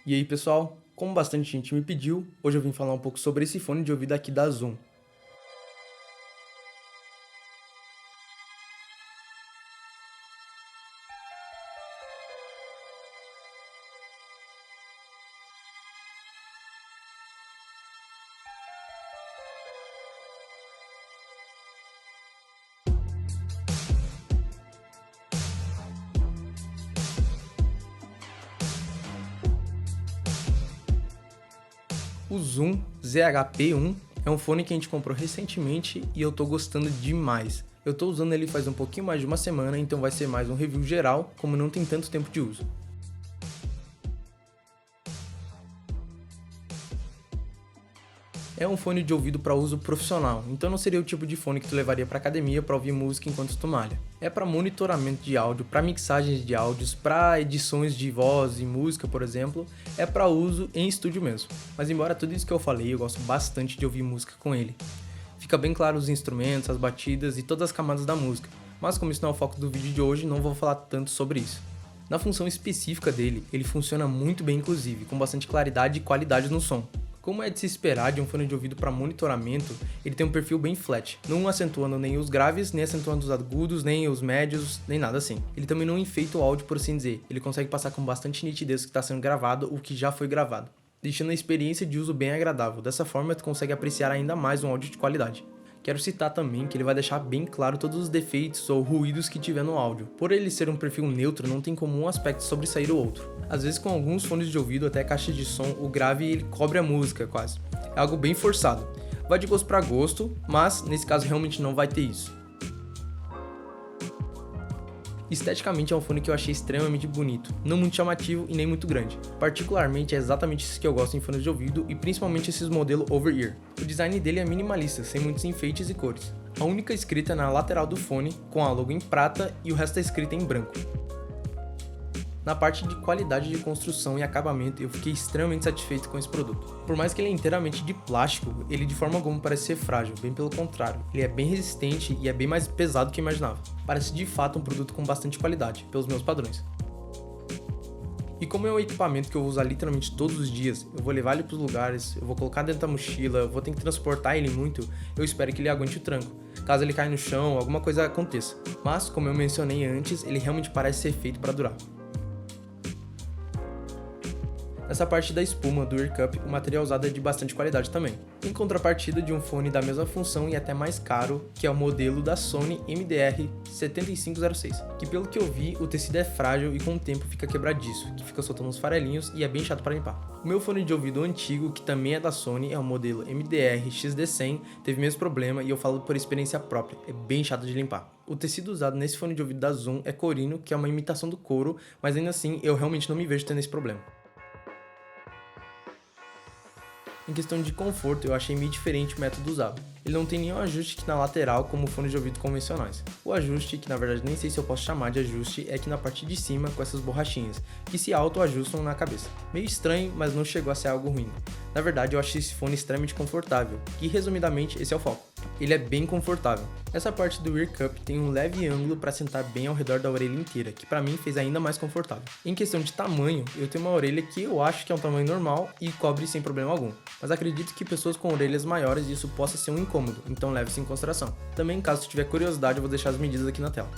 E aí pessoal, como bastante gente me pediu, hoje eu vim falar um pouco sobre esse fone de ouvido aqui da Zoom. O Zoom ZHP1 é um fone que a gente comprou recentemente e eu tô gostando demais. Eu tô usando ele faz um pouquinho mais de uma semana, então vai ser mais um review geral, como não tem tanto tempo de uso. É um fone de ouvido para uso profissional, então não seria o tipo de fone que tu levaria para academia para ouvir música enquanto tu malha. É para monitoramento de áudio, para mixagens de áudios, para edições de voz e música, por exemplo, é para uso em estúdio mesmo. Mas embora tudo isso que eu falei, eu gosto bastante de ouvir música com ele. Fica bem claro os instrumentos, as batidas e todas as camadas da música, mas como isso não é o foco do vídeo de hoje, não vou falar tanto sobre isso. Na função específica dele, ele funciona muito bem inclusive, com bastante claridade e qualidade no som. Como é de se esperar de um fone de ouvido para monitoramento, ele tem um perfil bem flat, não acentuando nem os graves, nem acentuando os agudos, nem os médios, nem nada assim. Ele também não enfeita o áudio, por assim dizer, ele consegue passar com bastante nitidez o que está sendo gravado ou o que já foi gravado, deixando a experiência de uso bem agradável. Dessa forma, tu consegue apreciar ainda mais um áudio de qualidade. Quero citar também que ele vai deixar bem claro todos os defeitos ou ruídos que tiver no áudio. Por ele ser um perfil neutro, não tem como um aspecto sobressair o outro. Às vezes com alguns fones de ouvido, até caixa de som, o grave ele cobre a música quase. É algo bem forçado. Vai de gosto para gosto, mas nesse caso realmente não vai ter isso. Esteticamente é um fone que eu achei extremamente bonito, não muito chamativo e nem muito grande. Particularmente é exatamente isso que eu gosto em fones de ouvido e principalmente esses modelos over-ear. O design dele é minimalista, sem muitos enfeites e cores. A única escrita é na lateral do fone, com a logo em prata e o resto é escrita em branco. Na parte de qualidade de construção e acabamento, eu fiquei extremamente satisfeito com esse produto. Por mais que ele é inteiramente de plástico, ele de forma alguma parece ser frágil, bem pelo contrário. Ele é bem resistente e é bem mais pesado do que eu imaginava. Parece de fato um produto com bastante qualidade, pelos meus padrões. E como é um equipamento que eu vou usar literalmente todos os dias, eu vou levar ele para os lugares, eu vou colocar dentro da mochila, eu vou ter que transportar ele muito, eu espero que ele aguente o tranco, caso ele caia no chão, alguma coisa aconteça. Mas, como eu mencionei antes, ele realmente parece ser feito para durar. Nessa parte da espuma do Ear Cup, o material usado é de bastante qualidade também. Em contrapartida de um fone da mesma função e até mais caro, que é o modelo da Sony MDR-7506, que pelo que eu vi, o tecido é frágil e com o tempo fica quebradiço, que fica soltando uns farelinhos e é bem chato para limpar. O meu fone de ouvido antigo, que também é da Sony, é o modelo MDR-XD100, teve mesmo problema e eu falo por experiência própria, é bem chato de limpar. O tecido usado nesse fone de ouvido da Zoom é corino, que é uma imitação do couro, mas ainda assim eu realmente não me vejo tendo esse problema. Em questão de conforto, eu achei meio diferente o método usado. Ele não tem nenhum ajuste aqui na lateral como fones de ouvido convencionais. O ajuste, que na verdade nem sei se eu posso chamar de ajuste, é aqui na parte de cima com essas borrachinhas, que se auto-ajustam na cabeça. Meio estranho, mas não chegou a ser algo ruim. Na verdade, eu achei esse fone extremamente confortável, e resumidamente esse é o foco. Ele é bem confortável. Essa parte do Ear Cup tem um leve ângulo para sentar bem ao redor da orelha inteira, que para mim fez ainda mais confortável. Em questão de tamanho, eu tenho uma orelha que eu acho que é um tamanho normal e cobre sem problema algum, mas acredito que pessoas com orelhas maiores isso possa ser um incômodo, então leve-se em consideração. Também, caso tiver curiosidade, eu vou deixar as medidas aqui na tela.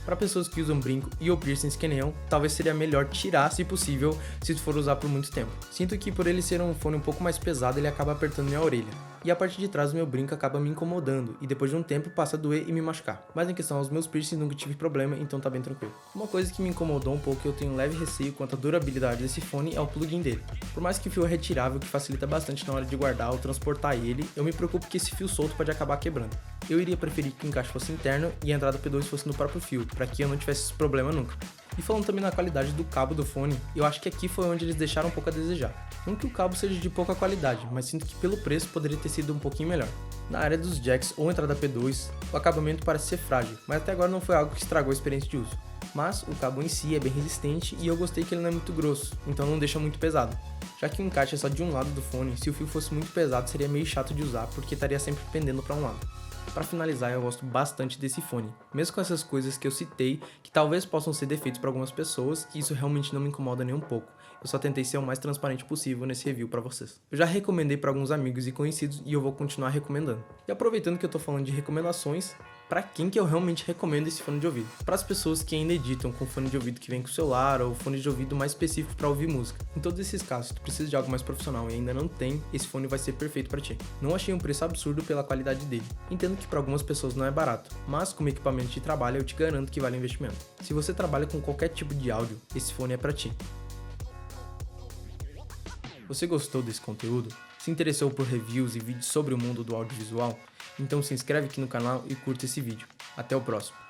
Para pessoas que usam brinco e ou piercings que nem eu, talvez seria melhor tirar, se possível, se tu for usar por muito tempo. Sinto que por ele ser um fone um pouco mais pesado, ele acaba apertando minha orelha. E a parte de trás do meu brinco acaba me incomodando, e depois de um tempo passa a doer e me machucar. Mas em questão aos meus piercings nunca tive problema, então tá bem tranquilo. Uma coisa que me incomodou um pouco e eu tenho um leve receio quanto à durabilidade desse fone é o plugin dele. Por mais que o fio é retirável, que facilita bastante na hora de guardar ou transportar ele, eu me preocupo que esse fio solto pode acabar quebrando. Eu iria preferir que o encaixe fosse interno e a entrada P2 fosse no próprio fio, para que eu não tivesse esse problema nunca. E falando também na qualidade do cabo do fone, eu acho que aqui foi onde eles deixaram um pouco a desejar. Não que o cabo seja de pouca qualidade, mas sinto que pelo preço poderia ter sido um pouquinho melhor. Na área dos jacks ou entrada P2, o acabamento parece ser frágil, mas até agora não foi algo que estragou a experiência de uso. mas o cabo em si é bem resistente e eu gostei que ele não é muito grosso, então não deixa muito pesado. Já que o encaixe é só de um lado do fone, se o fio fosse muito pesado seria meio chato de usar porque estaria sempre pendendo para um lado. Para finalizar, eu gosto bastante desse fone, mesmo com essas coisas que eu citei, que talvez possam ser defeitos para algumas pessoas, isso realmente não me incomoda nem um pouco. Eu só tentei ser o mais transparente possível nesse review para vocês. Eu já recomendei para alguns amigos e conhecidos e eu vou continuar recomendando. E aproveitando que eu tô falando de recomendações, para quem que eu realmente recomendo esse fone de ouvido? Para as pessoas que ainda editam com fone de ouvido que vem com o celular ou fone de ouvido mais específico para ouvir música. Em todos esses casos, se tu precisa de algo mais profissional e ainda não tem, esse fone vai ser perfeito para ti. Não achei um preço absurdo pela qualidade dele. Entendo que para algumas pessoas não é barato, mas como equipamento de trabalho eu te garanto que vale o investimento. Se você trabalha com qualquer tipo de áudio, esse fone é para ti. Você gostou desse conteúdo? Se interessou por reviews e vídeos sobre o mundo do audiovisual? Então se inscreve aqui no canal e curta esse vídeo. Até o próximo.